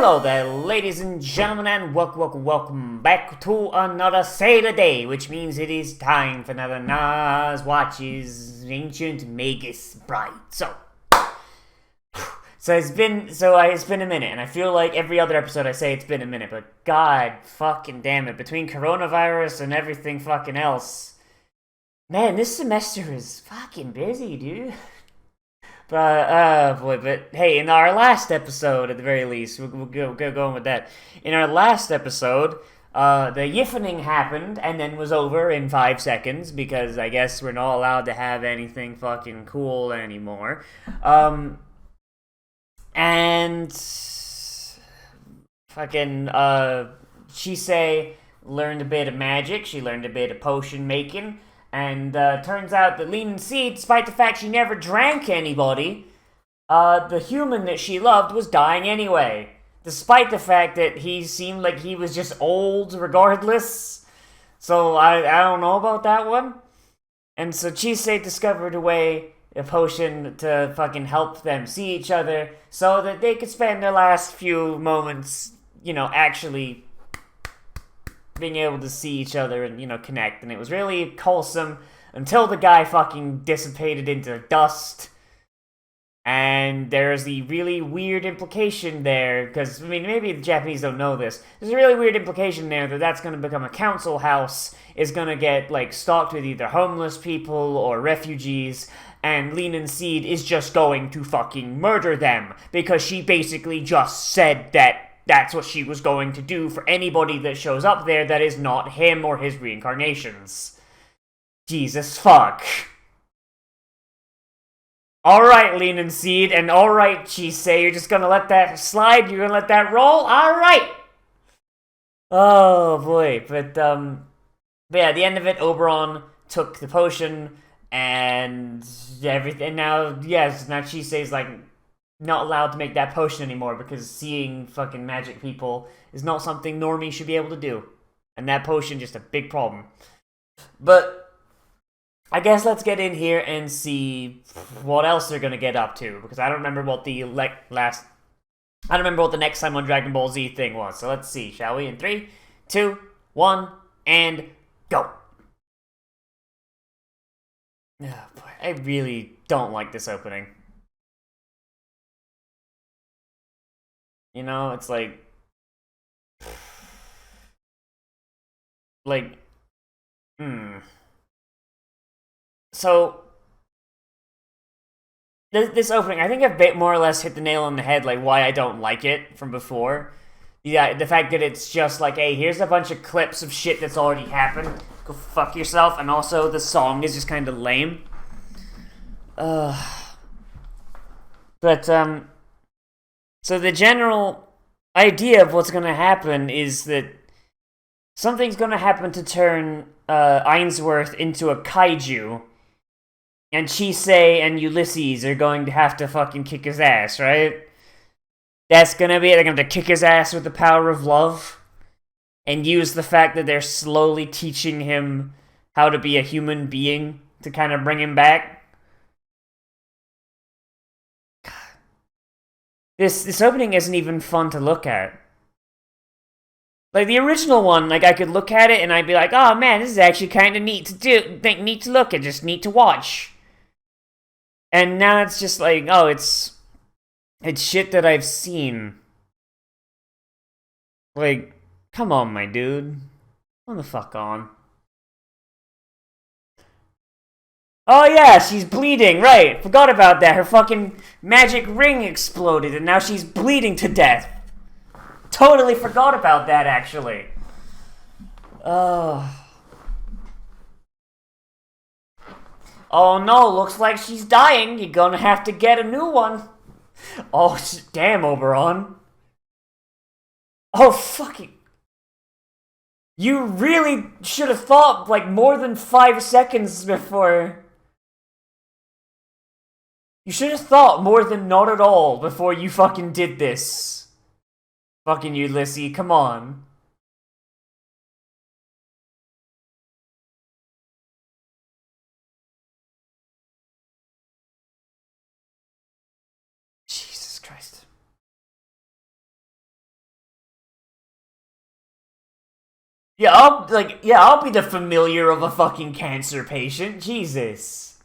Hello there, ladies and gentlemen, and welcome back to another Saturday, which means it is time for another Nozz Watches Ancient Magus Bride. So it's been a minute, and I feel like every other episode I say it's been a minute, but god fucking damn it, between coronavirus and everything fucking else, man, this semester is fucking busy, dude. But hey, in our last episode, at the very least, we'll go going with that. In our last episode, the yiffening happened and then was over in 5 seconds because I guess we're not allowed to have anything fucking cool anymore. And fucking Chisei learned a bit of magic. She learned a bit of potion making. And turns out that Lean and Seed, despite the fact she never drank anybody, the human that she loved was dying anyway. Despite the fact that he seemed like he was just old regardless. So I don't know about that one. And so Chisei discovered a potion to fucking help them see each other so that they could spend their last few moments, actually being able to see each other and, connect. And it was really wholesome until the guy fucking dissipated into dust. And there's the really weird implication there, because, maybe the Japanese don't know this. There's a really weird implication there that that's going to become a council house, is going to get, stocked with either homeless people or refugees, and Lean and Seed is just going to fucking murder them, because she basically just said that that's what she was going to do for anybody that shows up there that is not him or his reincarnations. Jesus fuck. Alright, Lean and Seed, and alright, Chisei, you're just gonna let that slide? You're gonna let that roll? Alright! Oh boy, but yeah, at the end of it, Oberon took the potion, and everything, now Chisei's not allowed to make that potion anymore because seeing fucking magic people is not something normies should be able to do. And that potion just a big problem. But I guess let's get in here and see what else they're gonna get up to, because I don't remember what the next time on Dragon Ball Z thing was. So let's see, shall we? In 3, 2, 1, and go. Oh boy, I really don't like this opening. It's So, this opening, I think I've more or less hit the nail on the head, why I don't like it from before. Yeah, the fact that it's just hey, here's a bunch of clips of shit that's already happened. Go fuck yourself. And also, the song is just kind of lame. So the general idea of what's going to happen is that something's going to happen to turn Ainsworth into a kaiju, and Chisei and Ulysses are going to have to fucking kick his ass, right? That's going to be it. They're going to kick his ass with the power of love, and use the fact that they're slowly teaching him how to be a human being to kind of bring him back. This opening isn't even fun to look at. The original one, I could look at it and I'd be like, oh man, this is actually kind of neat to do, neat to look at, just neat to watch. And now it's just oh, it's shit that I've seen. Come on, my dude. Come the fuck on. Oh yeah, she's bleeding, right. Forgot about that. Her fucking magic ring exploded and now she's bleeding to death. Totally forgot about that, actually. Oh no, looks like she's dying. You're gonna have to get a new one. Oh, damn, Oberon. Oh, fucking... You really should have thought, more than 5 seconds before... You should have thought more than not at all before you fucking did this. Fucking Ulysses, come on. Jesus Christ. I'll be the familiar of a fucking cancer patient. Jesus.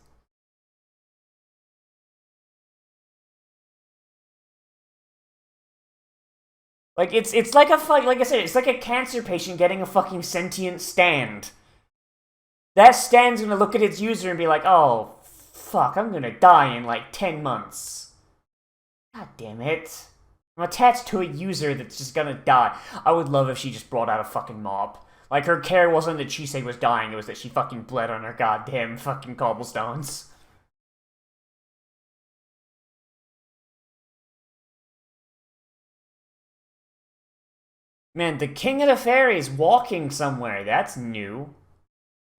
Like it's like like I said, it's like a cancer patient getting a fucking sentient stand. That stand's gonna look at its user and be like, oh fuck, I'm gonna die in like 10 months. God damn it. I'm attached to a user that's just gonna die. I would love if she just brought out a fucking mob. Like, her care wasn't that Chisei was dying, it was that she fucking bled on her goddamn fucking cobblestones. Man, the King of the Fairies walking somewhere, that's new.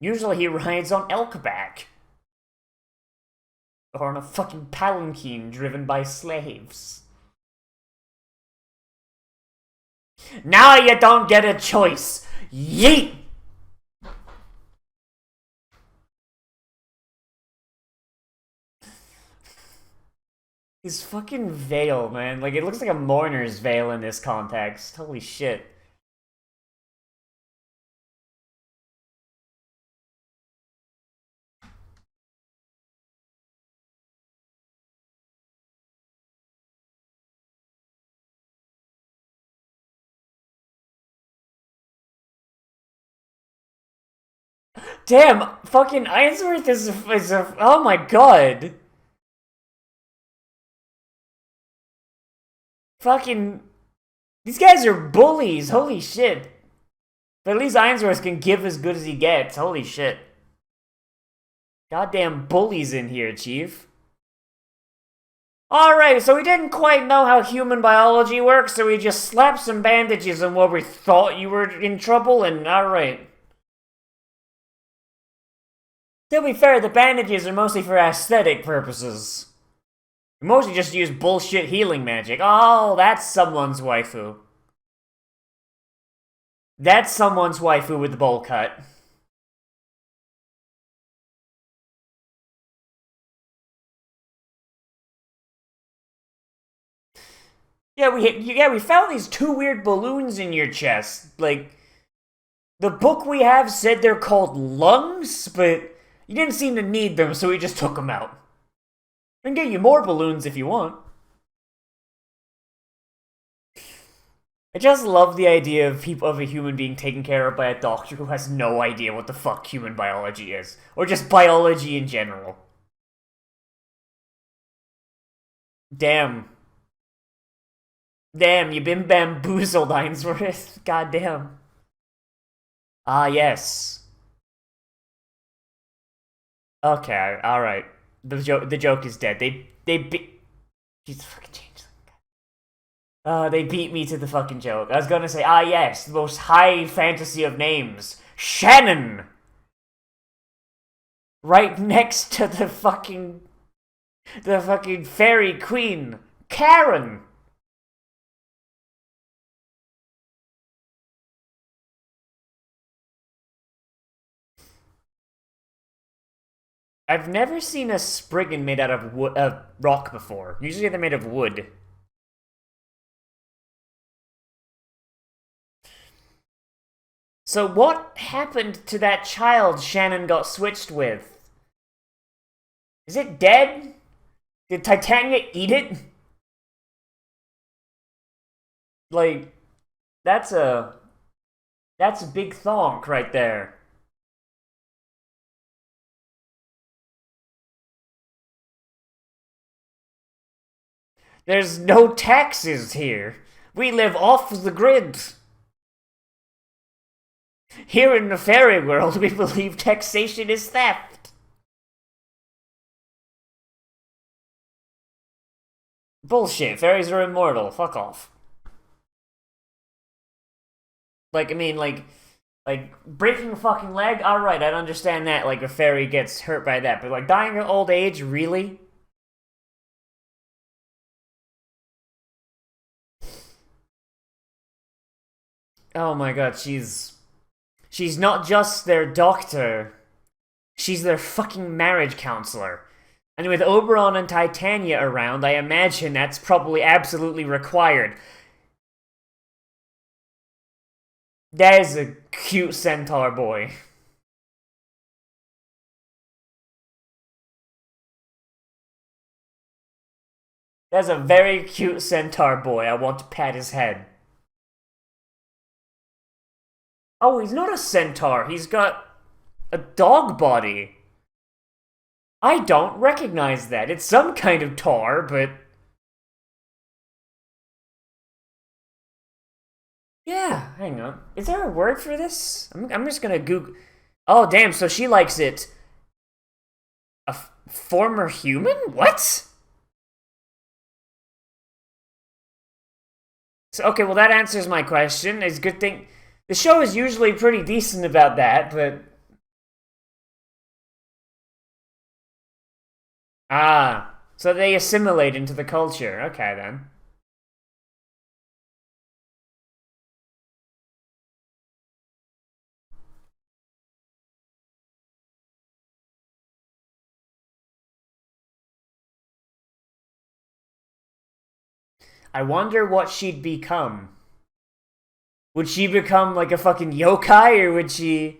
Usually he rides on Elkback. Or on a fucking palanquin driven by slaves. Now you don't get a choice! Yeet! His fucking veil, man. Like, it looks like a mourner's veil in this context. Holy shit. Damn, fucking Ainsworth is a oh my god. Fucking, these guys are bullies, holy shit. But at least Ainsworth can give as good as he gets, holy shit. Goddamn bullies in here, Chief. Alright, so we didn't quite know how human biology works, so we just slapped some bandages on where we thought you were in trouble, and alright. To be fair, the bandages are mostly for aesthetic purposes. We mostly just use bullshit healing magic. Oh, that's someone's waifu. That's someone's waifu with the bowl cut. Yeah, we found these two weird balloons in your chest. Like, the book we have said they're called lungs, but you didn't seem to need them, so we just took them out. I can get you more balloons if you want. I just love the idea of a human being taken care of by a doctor who has no idea what the fuck human biology is. Or just biology in general. Damn. Damn, you've been bamboozled, Ainsworth. Goddamn. Ah, yes. Okay, alright. The joke is dead. They beat... Jesus fucking changed. They beat me to the fucking joke. I was gonna say, ah yes, the most high fantasy of names. Shannon! Right next to the fucking fairy queen. Karen! I've never seen a Spriggan made out of wood, rock before. Usually they're made of wood. So what happened to that child Shannon got switched with? Is it dead? Did Titania eat it? Like, that's a big thonk right there. There's no taxes here. We live off the grid. Here in the fairy world, we believe taxation is theft. Bullshit, fairies are immortal. Fuck off. Like, I mean, like breaking a fucking leg, alright, I'd understand that, like, a fairy gets hurt by that, but, like, dying of old age, really? Oh my god, she's not just their doctor, she's their fucking marriage counselor. And with Oberon and Titania around, I imagine that's probably absolutely required. That is a cute centaur boy. That's a very cute centaur boy. I want to pat his head. Oh, he's not a centaur. He's got a dog body. I don't recognize that. It's some kind of tar, but... Yeah, hang on. Is there a word for this? I'm just gonna Google... Oh, damn, so she likes it... A former human? What? So, okay, well that answers my question. It's a good thing... The show is usually pretty decent about that, but... Ah, so they assimilate into the culture. Okay, then. I wonder what she'd become. Would she become like a fucking yokai, or would she...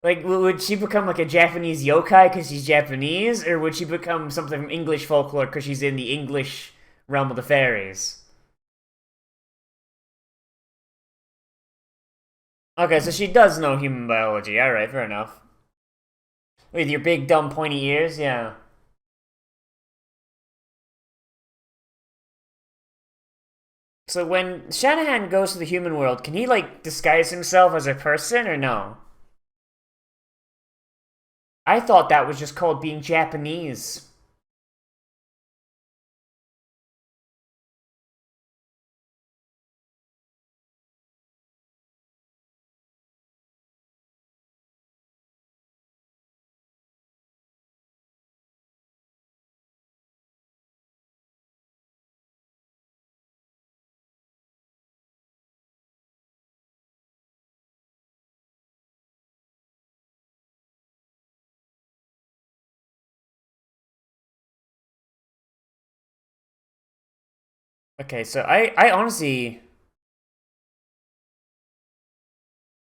Like, would she become like a Japanese yokai because she's Japanese, or would she become something from English folklore because she's in the English realm of the fairies? Okay, so she does know human biology. Alright, fair enough. With your big, dumb, pointy ears, yeah. So when Shanahan goes to the human world, can he, like, disguise himself as a person, or no? I thought that was just called being Japanese. Okay, so I honestly...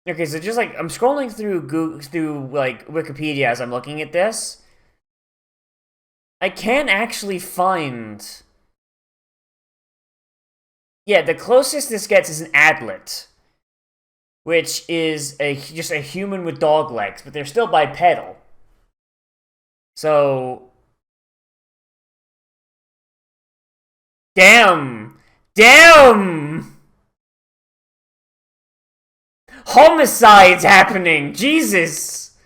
Okay, so just like, I'm scrolling through Google, through, like, Wikipedia as I'm looking at this. I can't actually find... Yeah, the closest this gets is an adlet, which is just a human with dog legs, but they're still bipedal. So... Damn! Damn! Homicides happening! Jesus!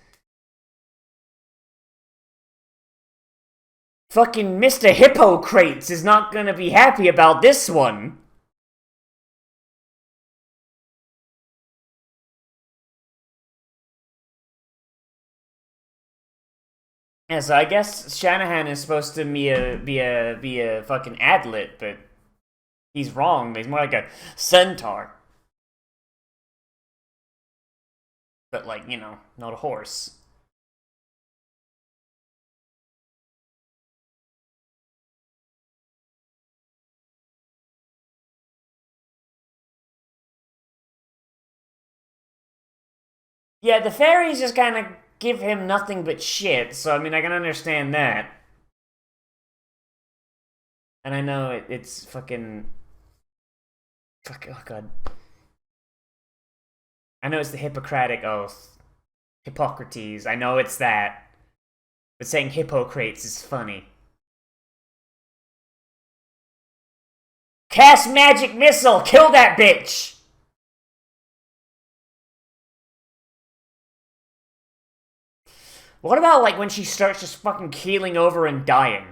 Fucking Mr. Hippocrates is not gonna be happy about this one. Yeah, so I guess Shanahan is supposed to be a fucking adlet, but he's wrong. He's more like a centaur. But, like, you know, not a horse. Yeah, the fairies just kind of give him nothing but shit, so I mean, I can understand that. And I know it's fucking... Fuck, oh god. I know it's the Hippocratic Oath. Hippocrates, I know it's that. But saying Hippocrates is funny. Cast magic missile! Kill that bitch! What about, like, when she starts just fucking keeling over and dying?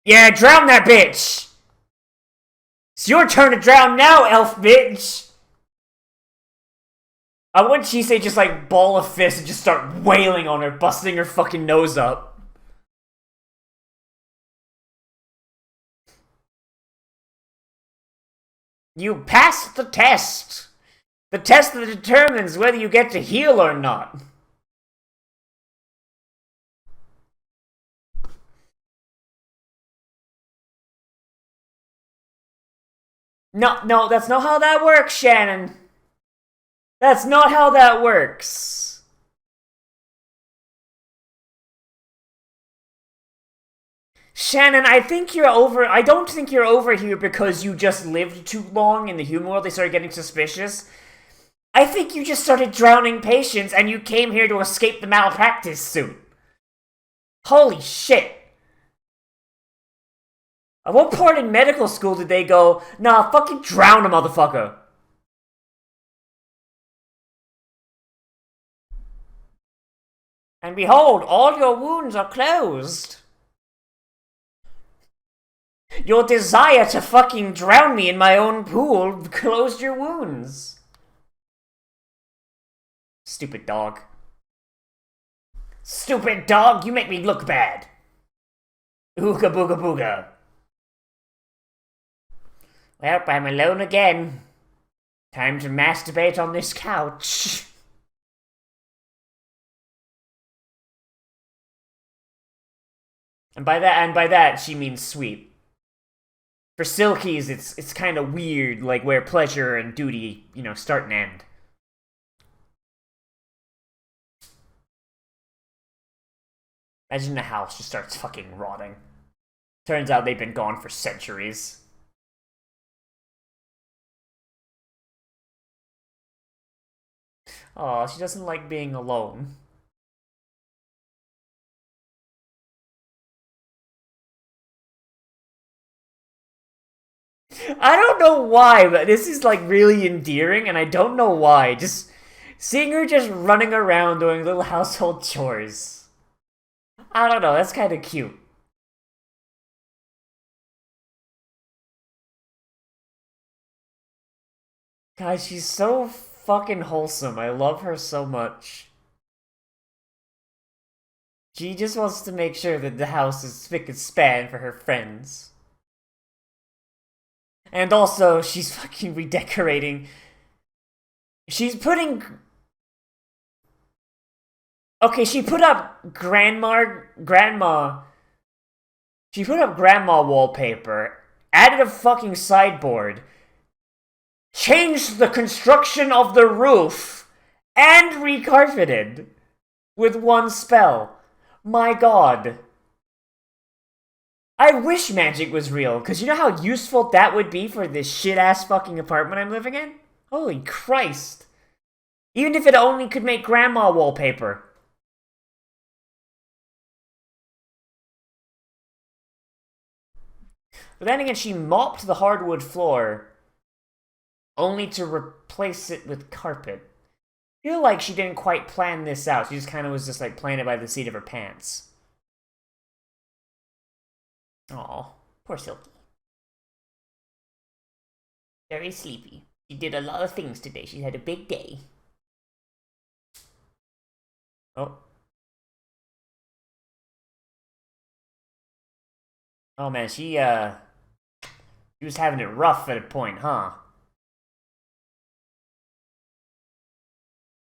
Yeah, drown that bitch! It's your turn to drown now, elf bitch! I want she say just, like, ball a fist and just start wailing on her, busting her fucking nose up. You passed the test! The test that determines whether you get to heal or not. No, that's not how that works, Shannon. That's not how that works. Shannon, I don't think you're over here because you just lived too long in the human world. They started getting suspicious. I think you just started drowning patients and you came here to escape the malpractice suit. Holy shit. At what part in medical school did they go, nah, fucking drown a motherfucker? And behold, all your wounds are closed. Your desire to fucking drown me in my own pool closed your wounds. Stupid dog. Stupid dog, you make me look bad. Ooga booga booga. Well, I'm alone again. Time to masturbate on this couch. And by that, she means sweet. For Silkies, it's kind of weird, like where pleasure and duty, start and end. Imagine the house just starts fucking rotting. Turns out they've been gone for centuries. Aw, she doesn't like being alone. I don't know why, but this is like really endearing, and I don't know why. Just seeing her just running around doing little household chores. I don't know, that's kind of cute. God, she's so fucking wholesome. I love her so much. She just wants to make sure that the house is spick and span for her friends. And also, she's fucking redecorating. She's putting... Okay, she put up grandma... She put up grandma wallpaper, added a fucking sideboard, changed the construction of the roof, and recarpeted with one spell. My god. I wish magic was real, because you know how useful that would be for this shit-ass fucking apartment I'm living in? Holy Christ. Even if it only could make grandma wallpaper. But then again, she mopped the hardwood floor, only to replace it with carpet. I feel like she didn't quite plan this out. She just kind of was just like playing it by the seat of her pants. Aw, poor Silky. Very sleepy. She did a lot of things today. She had a big day. Oh. Oh man, she was having it rough at a point, huh?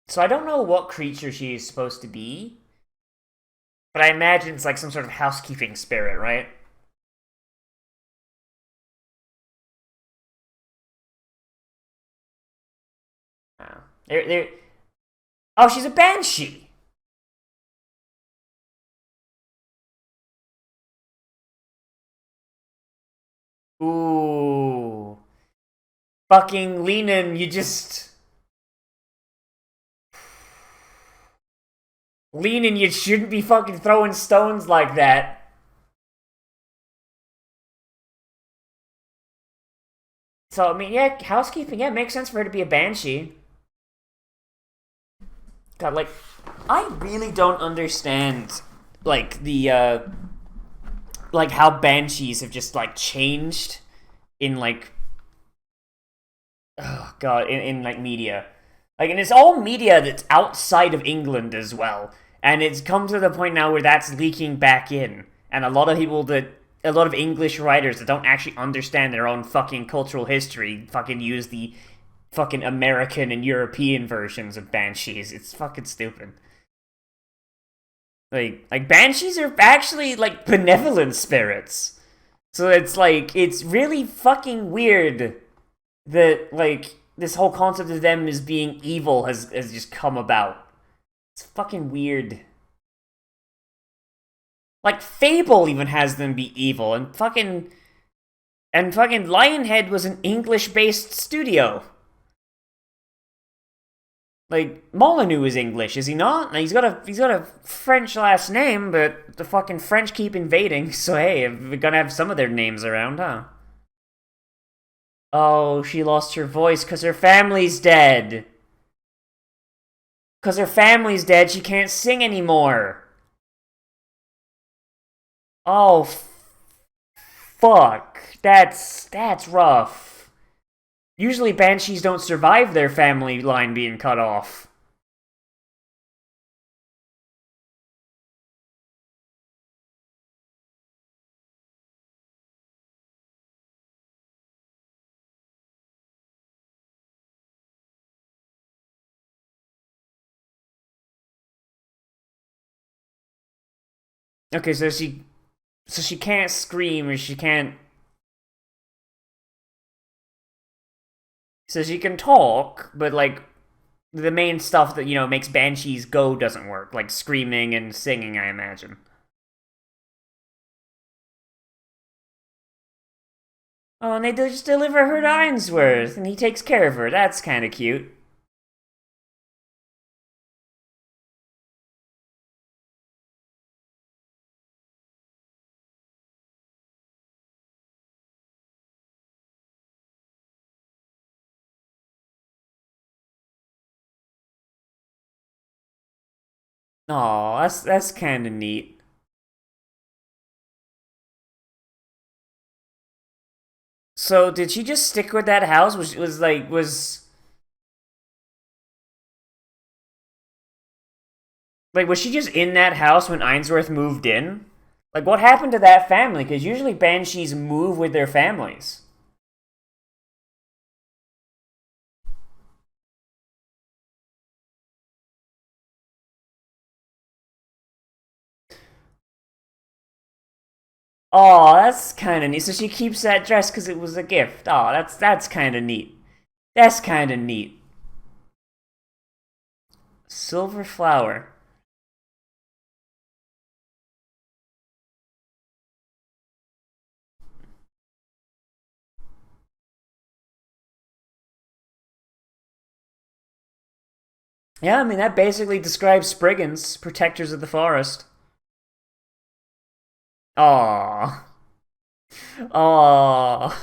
So I don't know what creature she is supposed to be, but I imagine it's like some sort of housekeeping spirit, right? Oh. Oh, she's a banshee! Ooh. Fucking Lenin, you just... Lenin, you shouldn't be fucking throwing stones like that. So, I mean, yeah, housekeeping, yeah, it makes sense for her to be a banshee. God, like, I really don't understand, like, the, like, how banshees have just, like, changed in, like, oh, God, in like, media. Like, and it's all media that's outside of England as well. And it's come to the point now where that's leaking back in. And a lot of English writers that don't actually understand their own fucking cultural history fucking use the fucking American and European versions of banshees. It's fucking stupid. Like banshees are actually, like, benevolent spirits. So it's, like, it's really fucking weird that, like, this whole concept of them as being evil has just come about. It's fucking weird. Like, Fable even has them be evil, and fucking Lionhead was an English-based studio. Like, Molyneux is English, is he not? He's got a French last name, but the fucking French keep invading, so hey, we're gonna have some of their names around, huh? Oh, she lost her voice because her family's dead. Because her family's dead, she can't sing anymore. Oh, fuck. That's rough. Usually banshees don't survive their family line being cut off. Okay, so she can't scream, or she can't. So she can talk, but like the main stuff that, makes banshees go doesn't work, like screaming and singing, I imagine. Oh, and they just deliver her to Ainsworth, and he takes care of her. That's kind of cute. Oh, that's kind of neat. So did she just stick with that house? Was she just in that house when Ainsworth moved in? Like, what happened to that family? Because usually banshees move with their families. Oh, that's kind of neat. So she keeps that dress because it was a gift. Oh, that's kind of neat. That's kind of neat. Silver flower. Yeah, I mean, that basically describes Spriggans, protectors of the forest. Aww. Aww.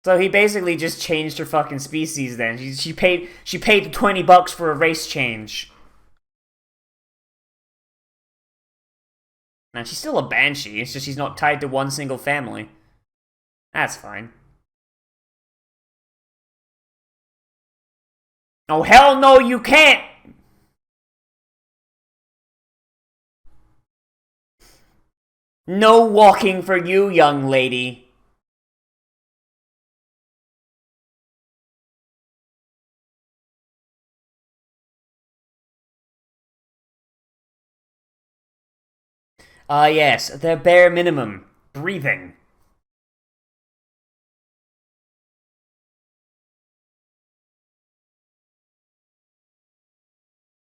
So he basically just changed her fucking species then. She paid $20 for a race change. Now she's still a banshee, it's just she's not tied to one single family. That's fine. Oh hell no, you can't! No walking for you, young lady. Ah, yes, the bare minimum. Breathing.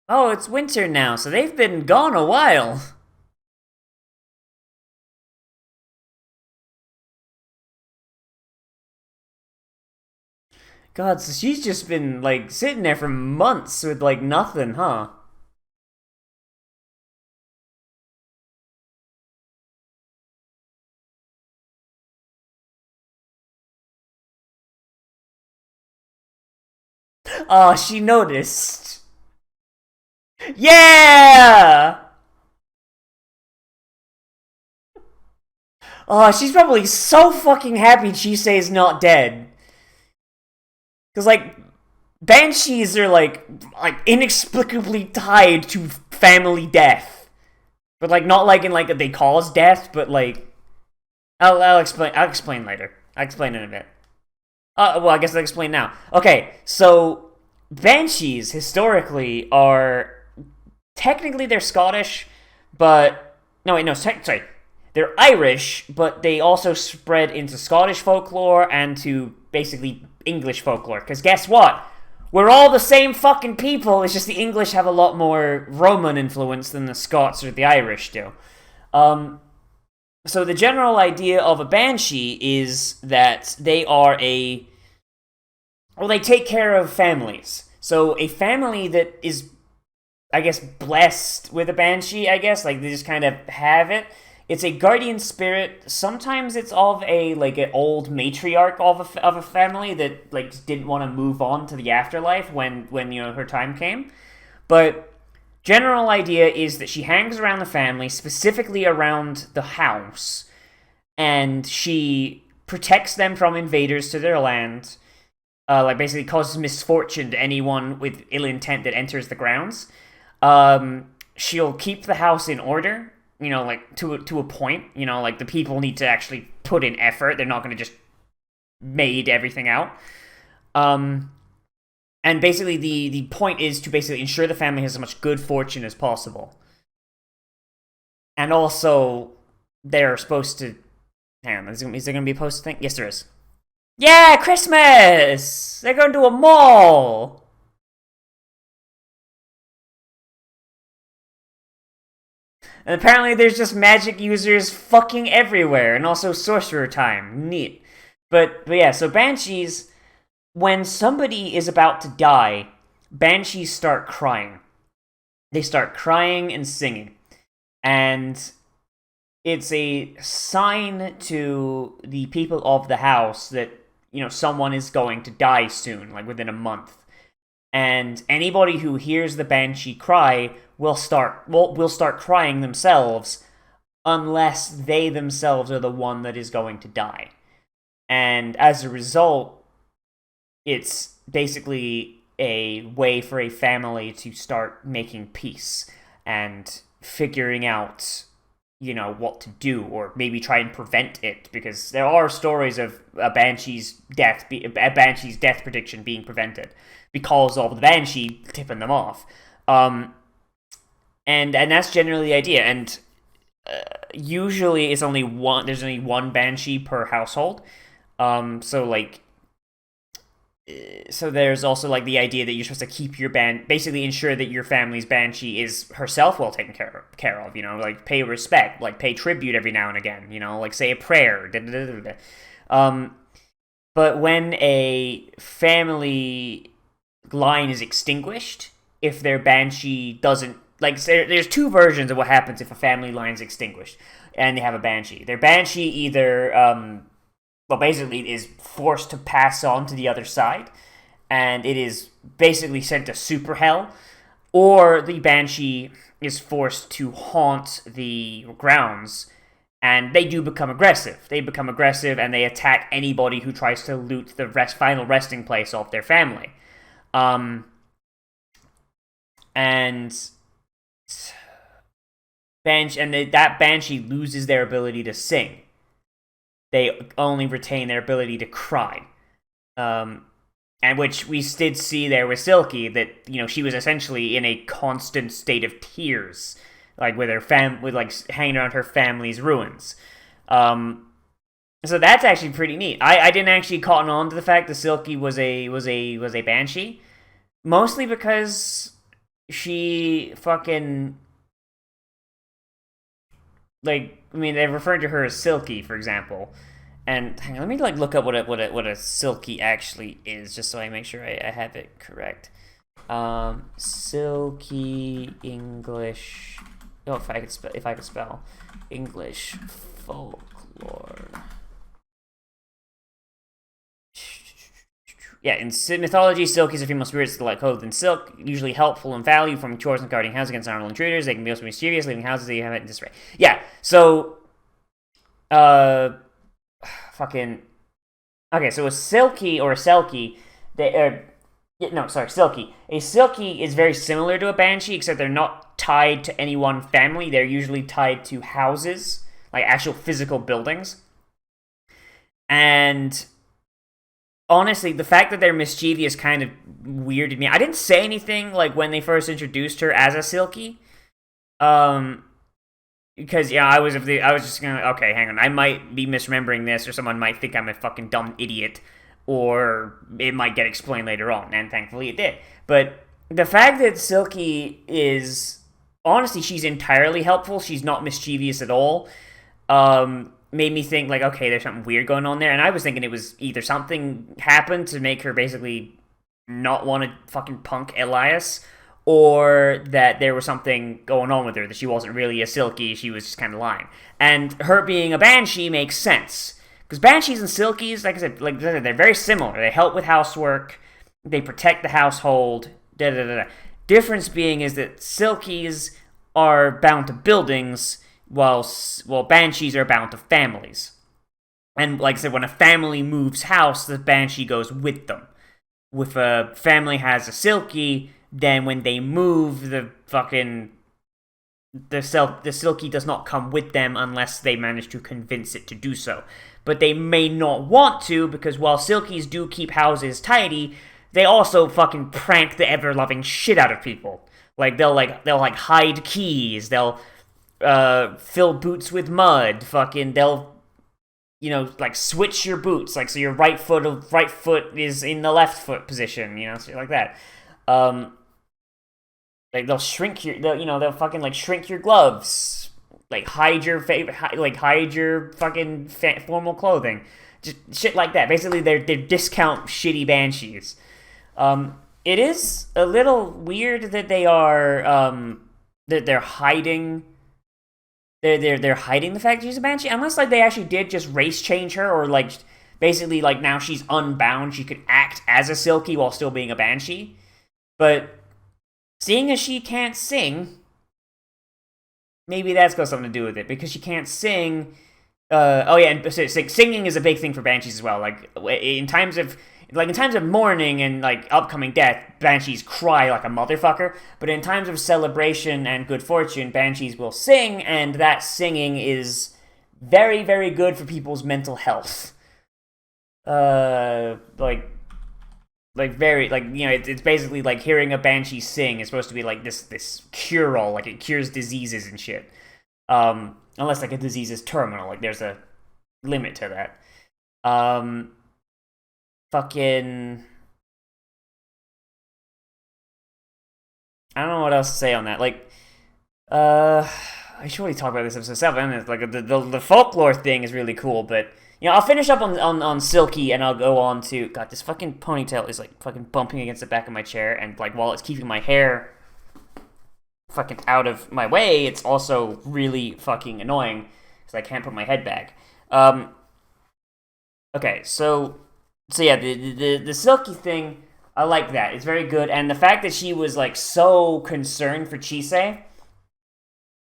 Oh, it's winter now, so they've been gone a while. God, so she's just been, like, sitting there for months with, like, nothing, huh? Oh, she noticed. Yeah! Oh, she's probably so fucking happy Chisei's not dead. Because, like, banshees are, like, inexplicably tied to family death. But, like, not like in, like, they cause death, but, like... I'll explain later. I'll explain in a bit. Well, I guess I'll explain now. Okay, so banshees historically are technically they're Scottish, but no wait no sorry they're Irish, but they also spread into Scottish folklore and to basically English folklore. Because guess what? We're all the same fucking people. It's just the English have a lot more Roman influence than the Scots or the Irish do. So the general idea of a banshee is that they take care of families. So a family that is, I guess, blessed with a banshee, I guess, like they just kind of have it. It's a guardian spirit. Sometimes it's of an old matriarch of a family that like didn't want to move on to the afterlife when her time came. But general idea is that she hangs around the family, specifically around the house, and she protects them from invaders to their land. Basically causes misfortune to anyone with ill intent that enters the grounds. She'll keep the house in order. To a point, the people need to actually put in effort. They're not going to just maid everything out. And basically the point is to basically ensure the family has as much good fortune as possible. And also, they're supposed to... Hang on, is there going to be a post thing? Yes, there is. Yeah, Christmas! They're going to a mall! And apparently there's just magic users fucking everywhere, and also sorcerer time. Neat. But yeah, so banshees, when somebody is about to die, banshees start crying. They start crying and singing. And it's a sign to the people of the house that, someone is going to die soon, like within a month. And anybody who hears the banshee cry will start crying themselves, unless they themselves are the one that is going to die. And as a result, it's basically a way for a family to start making peace and figuring out, what to do, or maybe try and prevent it, because there are stories of a banshee's death prediction being prevented because of the banshee tipping them off. And that's generally the idea. And usually there's only one banshee per household. So there's also the idea that you're supposed to keep your basically ensure that your family's banshee is herself well taken care of, pay respect, pay tribute every now and again, say a prayer. But when a family line is extinguished, if their banshee doesn't, there's two versions of what happens if a family line is extinguished and they have a banshee. Their banshee either basically is forced to pass on to the other side, and it is basically sent to super hell, or the banshee is forced to haunt the grounds, and they do become aggressive. They become aggressive, and they attack anybody who tries to loot the final resting place of their family. That banshee loses their ability to sing. They only retain their ability to cry. And which we did see there with Silky, that, she was essentially in a constant state of tears, with her hanging around her family's ruins. So that's actually pretty neat. I didn't actually cotton on to the fact that Silky was a banshee, mostly because she fucking they referred to her as Silky, for example. And hang on, let me look up what a Silky actually is, just so I make sure I have it correct. Silky English. Oh, if I could spell English folklore. Yeah, in mythology, Silky is a female spirit clothed in silk, usually helpful and valued from chores and guarding houses against unarmed intruders. They can be also mysterious, leaving houses that you haven't in disarray. Yeah, so, okay, so a Silky or a Selkie, Silky. A Silky is very similar to a Banshee, except they're not tied to any one family. They're usually tied to houses, actual physical buildings. And honestly, the fact that they're mischievous kind of weirded me. I didn't say anything like when they first introduced her as a Silky, because yeah, I was just gonna okay, hang on, I might be misremembering this, or someone might think I'm a fucking dumb idiot, or it might get explained later on, and thankfully it did. But the fact that Silky is honestly, she's entirely helpful. She's not mischievous at all. Made me think like, okay, there's something weird going on there, and I was thinking it was either something happened to make her basically not want to fucking punk Elias, or that there was something going on with her, that she wasn't really a Silky, she was just kind of lying. And her being a Banshee makes sense, because Banshees and Silkies, like I said, they're very similar. They help with housework, they protect the household, da da da da. Difference being is that Silkies are bound to buildings, while Banshees are bound to families. And like I said, when a family moves house, the Banshee goes with them. If a family has a Silky, then when they move, the Silky does not come with them unless they manage to convince it to do so. But they may not want to, because while Silkies do keep houses tidy, they also fucking prank the ever-loving shit out of people. Like they'll hide keys, they'll fill boots with mud, they'll like switch your boots, like so your right foot is in the left foot position, shit like that. Like they'll shrink they'll fucking like shrink your gloves, like hide your fucking formal clothing, just shit like that. Basically, they're discount shitty Banshees. It is a little weird that they are that they're hiding. They're hiding the fact that she's a Banshee, unless like they actually did just race change her, or like basically like now she's unbound, she could act as a Silky while still being a Banshee. But seeing as she can't sing, maybe that's got something to do with it, because she can't sing. And singing is a big thing for Banshees as well. Like in times of mourning and like upcoming death, Banshees cry like a motherfucker. But in times of celebration and good fortune, Banshees will sing, and that singing is very, very good for people's mental health. It's basically like hearing a Banshee sing is supposed to be like this cure-all, like it cures diseases and shit. Unless like a disease is terminal, like there's a limit to that. I don't know what else to say on that. Like, I should really talk about this episode 7. It's like the folklore thing is really cool, but I'll finish up on Silky, and I'll go on to God. This fucking ponytail is like fucking bumping against the back of my chair, and like while it's keeping my hair fucking out of my way, it's also really fucking annoying because I can't put my head back. Okay, so yeah, the Silky thing, I like that. It's very good, and the fact that she was like so concerned for Chisei,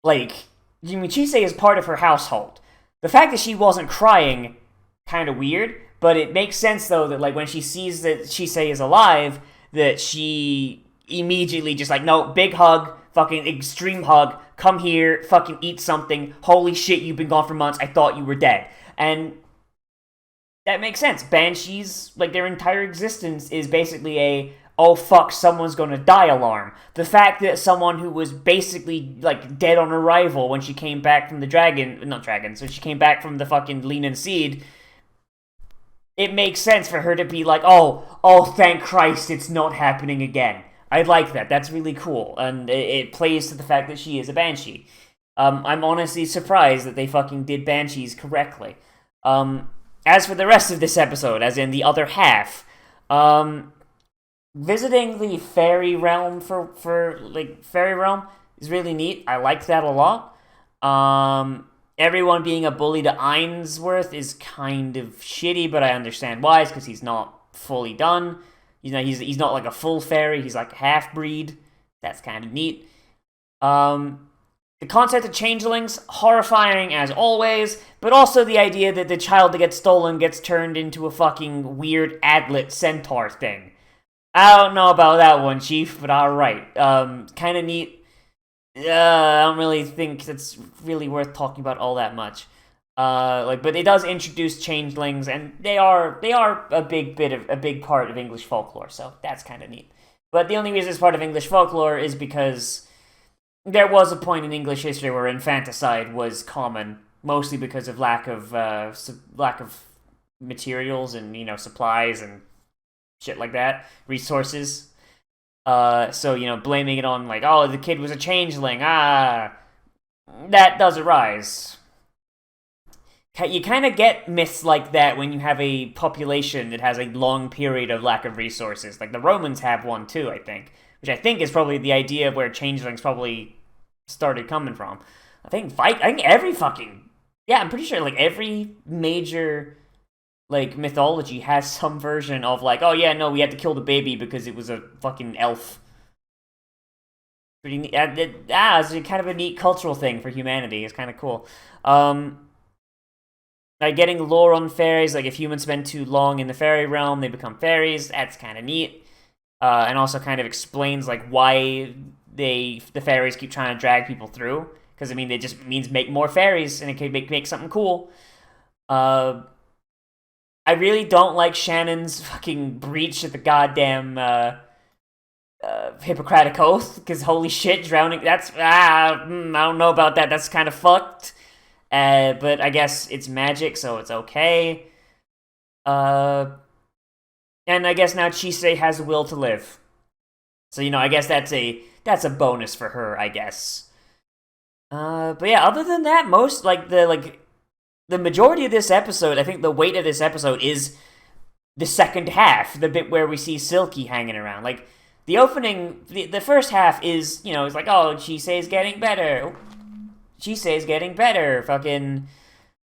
like, Chisei is part of her household. The fact that she wasn't crying, kind of weird, but it makes sense though that like when she sees that Chisei is alive, that she immediately just like, no, big hug, fucking extreme hug, come here, fucking eat something, holy shit, you've been gone for months, I thought you were dead. And that makes sense. Banshees, like their entire existence is basically a, oh fuck, someone's gonna die alarm. The fact that someone who was basically like dead on arrival when she came back from so she came back from the fucking Lean and Seed, it makes sense for her to be like, oh thank Christ it's not happening again. I like that. That's really cool. And it plays to the fact that she is a Banshee. I'm honestly surprised that they fucking did Banshees correctly. As for the rest of this episode, as in the other half, visiting the fairy realm for fairy realm is really neat. I like that a lot. Everyone being a bully to Ainsworth is kind of shitty, but I understand why. It's because he's not fully done. He's not like a full fairy. He's like a half-breed. That's kind of neat. The concept of changelings, horrifying as always, but also the idea that the child that gets stolen gets turned into a fucking weird adlet centaur thing. I don't know about that one, Chief, but alright. Kind of neat. I don't really think it's really worth talking about all that much. But it does introduce changelings, and they are a big part of English folklore, so that's kind of neat. But the only reason it's part of English folklore is because there was a point in English history where infanticide was common, mostly because of lack of materials and supplies and shit like that, resources. So blaming it on like, oh, the kid was a changeling, that does arise. You kind of get myths like that when you have a population that has a long period of lack of resources. Like the Romans have one too, I think. Which I think is probably the idea of where changelings probably started coming from. I think every fucking... Yeah, I'm pretty sure like every major like mythology has some version of like, oh yeah, no, we had to kill the baby because it was a fucking elf. It's kind of a neat cultural thing for humanity. It's kind of cool. Like getting lore on fairies, like if humans spend too long in the fairy realm, they become fairies. That's kind of neat, and also kind of explains like why the fairies keep trying to drag people through. Because it just means make more fairies, and it can make something cool. I really don't like Shannon's fucking breach of the goddamn Hippocratic Oath. Because holy shit, drowning. That's I don't know about that. That's kind of fucked. But I guess it's magic, so it's okay. And I guess now Chisei has a will to live. So, I guess that's a bonus for her, I guess. But yeah, other than that, the majority of this episode, I think the weight of this episode is the second half, the bit where we see Silky hanging around. Like, the opening, the first half is, it's like, oh, Chisei's getting better. Chisei's getting better. Fucking,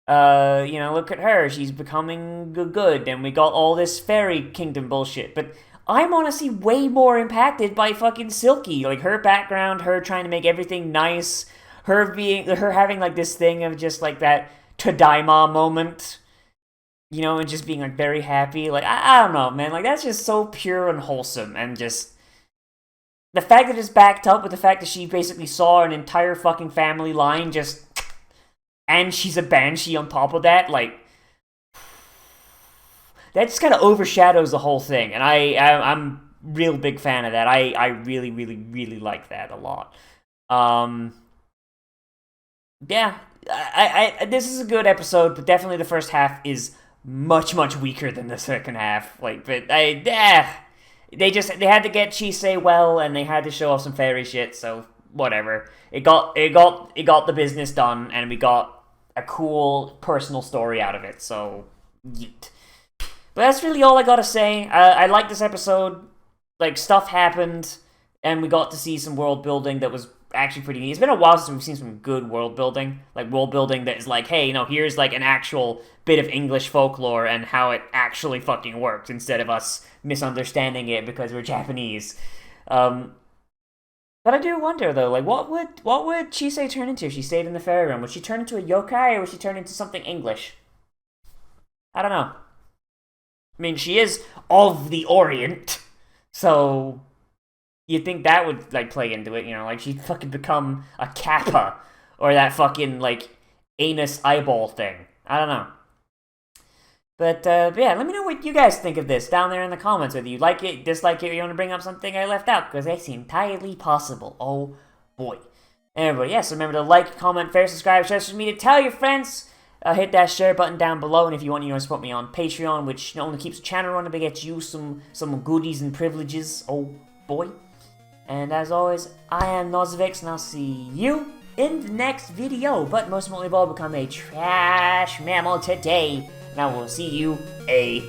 look at her. She's becoming good. And we got all this fairy kingdom bullshit. But I'm honestly way more impacted by fucking Silky. Like, her background, her trying to make everything nice, her having, like, this thing of just, like, that Tadaima moment, and just being, like, very happy. Like, I don't know, man. Like, that's just so pure and wholesome. And just... the fact that it's backed up with the fact that she basically saw an entire fucking family line just... and she's a banshee on top of that, like... that just kind of overshadows the whole thing, and I'm a real big fan of that. I really, really, really like that a lot. Yeah, this is a good episode, but definitely the first half is much, much weaker than the second half. Like, but they had to get Chisei well, and they had to show off some fairy shit, so whatever. It got the business done, and we got a cool personal story out of it, so yeet. But that's really all I gotta say. I like this episode. Like, stuff happened, and we got to see some world building that was actually pretty neat. It's been a while since we've seen some good world building. Like, world building that is like, hey, here's like an actual bit of English folklore and how it actually fucking works, instead of us misunderstanding it because we're Japanese. But I do wonder, though, like, what would Chisei turn into if she stayed in the fairy realm? Would she turn into a yokai, or would she turn into something English? I don't know. I mean, she is of the Orient, so you'd think that would, like, play into it, like, she'd fucking become a kappa, or that fucking, like, anus eyeball thing. I don't know. But yeah, let me know what you guys think of this down there in the comments, whether you like it, dislike it, or you want to bring up something I left out, because that's entirely possible. Oh, boy. Anyway, yes, remember to like, comment, fair, subscribe, share social media, tell your friends, hit that share button down below, and if you want to support me on Patreon, which not only keeps the channel running, but gets you some goodies and privileges. Oh, boy. And as always, I am Nozz, and I'll see you in the next video. But most importantly of all, become a trash mammal today. And I will see you a